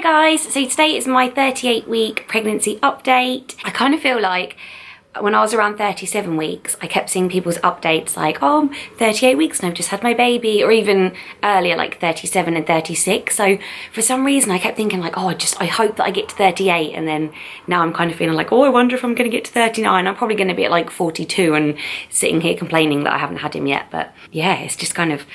guys, so today is my 38-week pregnancy update. I kind of feel like when I was around 37 weeks, I kept seeing people's updates like, oh, I'm 38 weeks and I've just had my baby, or even earlier, like 37 and 36. So for some reason, I kept thinking like, oh, I hope that I get to 38. And then now I'm kind of feeling like, oh, I wonder if I'm going to get to 39. I'm probably going to be at like 42 and sitting here complaining that I haven't had him yet. But yeah, it's just kind of,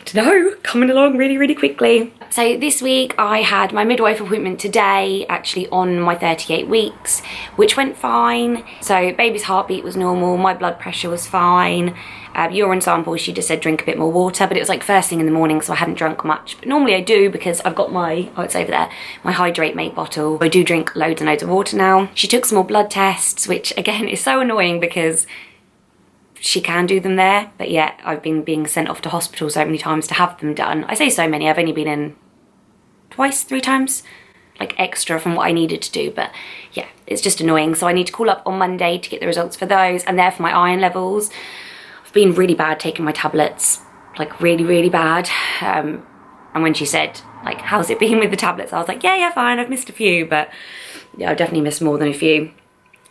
I don't know, coming along really, really quickly. So this week I had my midwife appointment today, actually on my 38 weeks, which went fine. So baby's heartbeat was normal, my blood pressure was fine. Urine sample, she just said drink a bit more water, but it was like first thing in the morning, so I hadn't drunk much. But normally I do because I've got my, oh, it's over there, my Hydrate Mate bottle. I do drink loads and loads of water now. She took some more blood tests, which again is so annoying because she can do them there, but yet I've been being sent off to hospital so many times to have them done. I say so many, I've only been in twice, 3 times, like extra from what I needed to do, but yeah, it's just annoying. So I need to call up on Monday to get the results for those, and they're for my iron levels. I've been really bad taking my tablets, like really, really bad. And when she said, like, how's it been with the tablets? I was like, yeah, fine, I've missed a few, but yeah, I've definitely missed more than a few.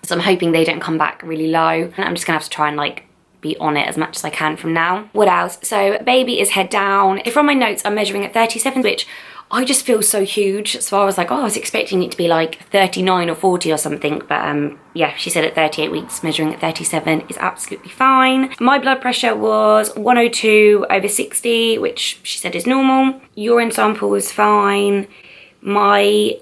So I'm hoping they don't come back really low, and I'm just gonna have to try and like be on it as much as I can from now. What else? So baby is head down. If on my notes I'm measuring at 37, which I just feel so huge. So I was like, oh, I was expecting it to be like 39 or 40 or something. But yeah, she said at 38 weeks, measuring at 37 is absolutely fine. My blood pressure was 102/60, which she said is normal. Urine sample was fine. The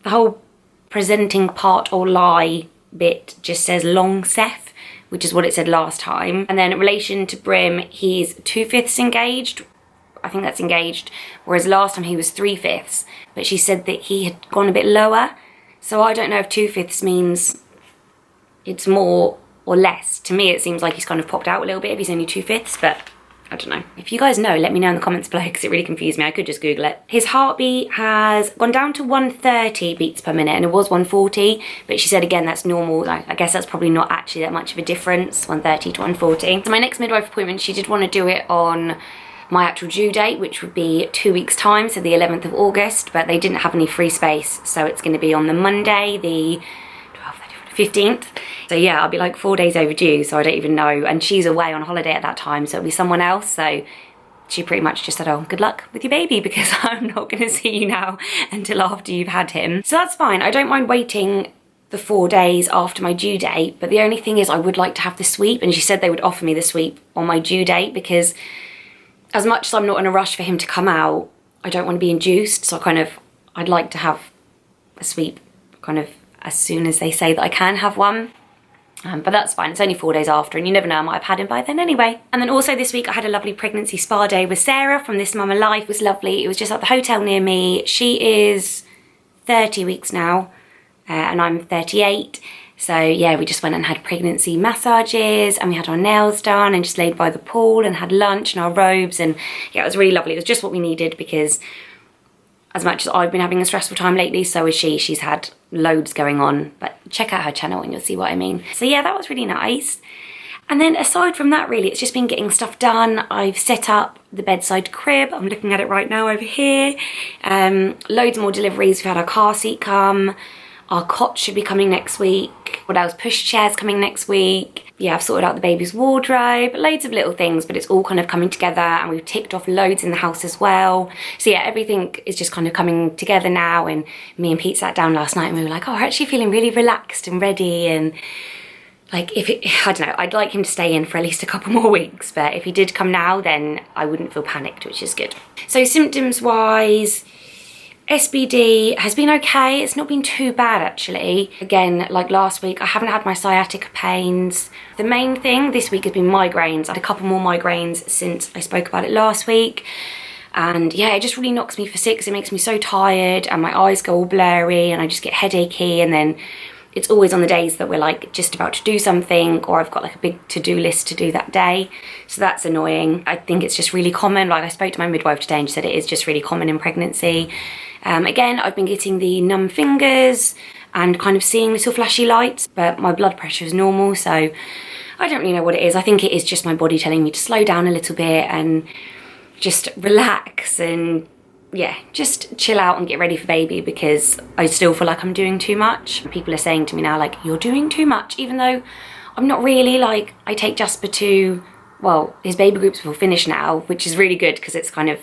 whole presenting part or lie bit just says long Seth, which is what it said last time. And then in relation to Brim, he's 2/5 engaged. I think that's engaged, whereas last time he was 3/5, but she said that he had gone a bit lower. So I don't know if 2/5 means it's more or less. To me, it seems like he's kind of popped out a little bit if he's only 2/5, but I don't know. If you guys know, let me know in the comments below because it really confused me. I could just Google it. His heartbeat has gone down to 130 beats per minute, and it was 140, but she said again that's normal. I guess that's probably not actually that much of a difference, 130 to 140. So my next midwife appointment, she did want to do it on my actual due date, which would be 2 weeks time, so the 11th of August, but they didn't have any free space, so it's going to be on the Monday, the 15th. So yeah, I'll be like 4 days overdue, so I don't even know. And she's away on holiday at that time, so it'll be someone else. So she pretty much just said, oh, good luck with your baby, because I'm not going to see you now until after you've had him. So that's fine. I don't mind waiting the 4 days after my due date, but the only thing is I would like to have the sweep, and she said they would offer me the sweep on my due date, because as much as I'm not in a rush for him to come out, I don't want to be induced, so I'd like to have a sweep kind of as soon as they say that I can have one. But that's fine, it's only 4 days after, and you never know, I might have had him by then anyway. And then also this week I had a lovely pregnancy spa day with Sarah from This Mama Life. It was lovely. It was just at the hotel near me. She is 30 weeks now, and I'm 38. So yeah, we just went and had pregnancy massages, and we had our nails done and just laid by the pool and had lunch and our robes, and yeah, it was really lovely. It was just what we needed, because as much as I've been having a stressful time lately, so is she. She's had loads going on, but check out her channel and you'll see what I mean. So yeah, that was really nice. And then aside from that, really, it's just been getting stuff done. I've set up the bedside crib. I'm looking at it right now over here. Loads more deliveries. We've had our car seat come. Our cot should be coming next week. What else? Push chairs coming next week. Yeah, I've sorted out the baby's wardrobe. Loads of little things, but it's all kind of coming together, and we've ticked off loads in the house as well. So yeah, everything is just kind of coming together now, and me and Pete sat down last night and we were like, oh, we're actually feeling really relaxed and ready, and like I don't know, I'd like him to stay in for at least a couple more weeks, but if he did come now, then I wouldn't feel panicked, which is good. So symptoms wise, SBD has been okay. It's not been too bad actually. Again, like last week, I haven't had my sciatica pains. The main thing this week has been migraines. I had a couple more migraines since I spoke about it last week. And yeah, it just really knocks me for six. It makes me so tired and my eyes go all blurry and I just get headachy, and then it's always on the days that we're like just about to do something, or I've got like a big to-do list to do that day. So that's annoying. I think it's just really common. Like I spoke to my midwife today and she said it is just really common in pregnancy. Again, I've been getting the numb fingers and kind of seeing little flashy lights, but my blood pressure is normal, so I don't really know what it is. I think it is just my body telling me to slow down a little bit and just relax and yeah, just chill out and get ready for baby, because I still feel like I'm doing too much. People are saying to me now, like, you're doing too much, even though I'm not really. Like, I take Jasper to, well, his baby groups will finish now, which is really good because it's kind of,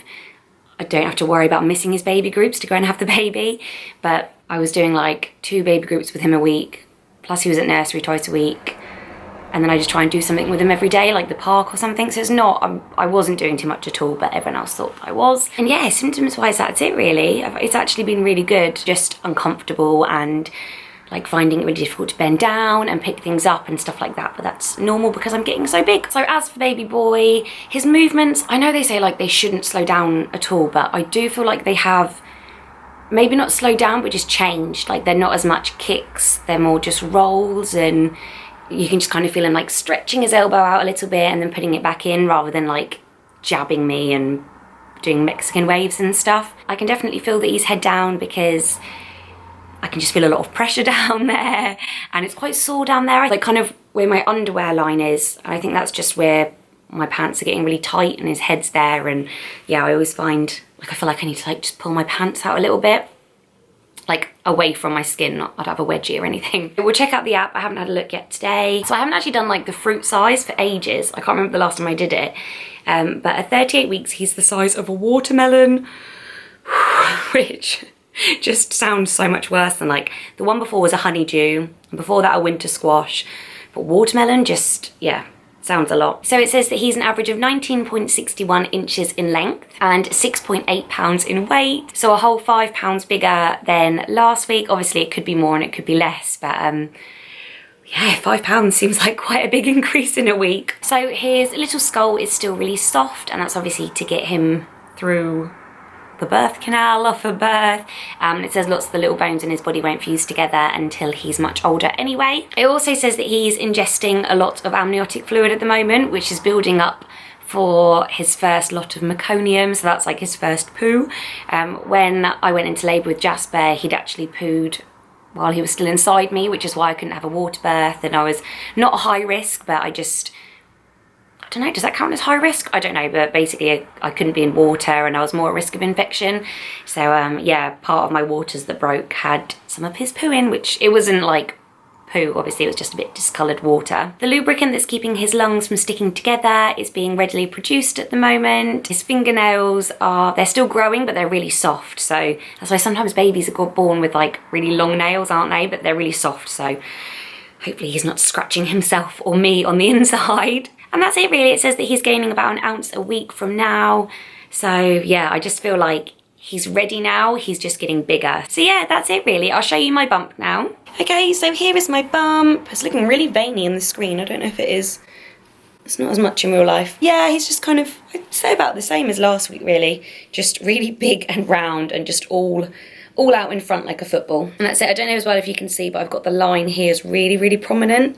I don't have to worry about missing his baby groups to go and have the baby. But I was doing like 2 baby groups with him a week, plus he was at nursery twice a week. And then I just try and do something with him every day, like the park or something. So it's not, I wasn't doing too much at all, but everyone else thought I was. And yeah, symptoms-wise, that's it really. It's actually been really good, just uncomfortable and like finding it really difficult to bend down and pick things up and stuff like that. But that's normal because I'm getting so big. So as for baby boy, his movements, I know they say like they shouldn't slow down at all, but I do feel like they have maybe not slowed down, but just changed. Like they're not as much kicks, they're more just rolls, and you can just kind of feel him like stretching his elbow out a little bit and then putting it back in, rather than like jabbing me and doing Mexican waves and stuff. I can definitely feel that he's head down because I can just feel a lot of pressure down there, and it's quite sore down there, like kind of where my underwear line is. I think that's just where my pants are getting really tight and his head's there. And yeah, I always find like I feel like I need to like just pull my pants out a little bit, like away from my skin, not I'd have a wedgie or anything. We'll check out the app. I haven't had a look yet today. So I haven't actually done like the fruit size for ages. I can't remember the last time I did it. But at 38 weeks, he's the size of a watermelon, which just sounds so much worse than like, the one before was a honeydew, and before that a winter squash. But watermelon just, yeah, sounds a lot. So it says that he's an average of 19.61 inches in length and 6.8 pounds in weight. So a whole 5 pounds bigger than last week. Obviously it could be more and it could be less, but yeah, 5 pounds seems like quite a big increase in a week. So his little skull is still really soft, and that's obviously to get him through the birth canal after birth. It says lots of the little bones in his body won't fuse together until he's much older anyway. It also says that he's ingesting a lot of amniotic fluid at the moment, which is building up for his first lot of meconium, so that's like his first poo. When I went into labour with Jasper, he'd actually pooed while he was still inside me, which is why I couldn't have a water birth, and I was not high risk, but I don't know, does that count as high risk? I don't know, but basically I couldn't be in water and I was more at risk of infection. So yeah, part of my waters that broke had some of his poo in, which it wasn't like poo, obviously it was just a bit discoloured water. The lubricant that's keeping his lungs from sticking together is being readily produced at the moment. His fingernails they're still growing, but they're really soft. So that's why sometimes babies are born with like really long nails, aren't they? But they're really soft, so hopefully he's not scratching himself or me on the inside. And that's it really. It says that he's gaining about 1 ounce a week from now. So yeah, I just feel like he's ready now. He's just getting bigger. So yeah, that's it really. I'll show you my bump now. Okay, so here is my bump. It's looking really veiny on the screen. I don't know if it is. It's not as much in real life. Yeah, he's just kind of, I'd say about the same as last week really. Just really big and round and just all out in front like a football. And that's it. I don't know as well if you can see, but I've got the line here is really, really prominent.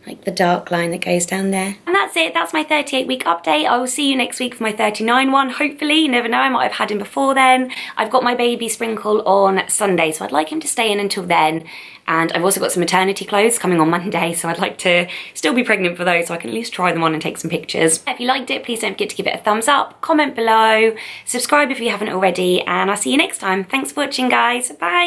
Like the dark line that goes down there. And that's it, that's my 38-week update. I will see you next week for my 39 one, hopefully. You never know, I might have had him before then. I've got my baby sprinkle on Sunday, so I'd like him to stay in until then. And I've also got some maternity clothes coming on Monday, so I'd like to still be pregnant for those, so I can at least try them on and take some pictures. If you liked it, please don't forget to give it a thumbs up, comment below, subscribe if you haven't already, and I'll see you next time. Thanks for watching, guys. Bye.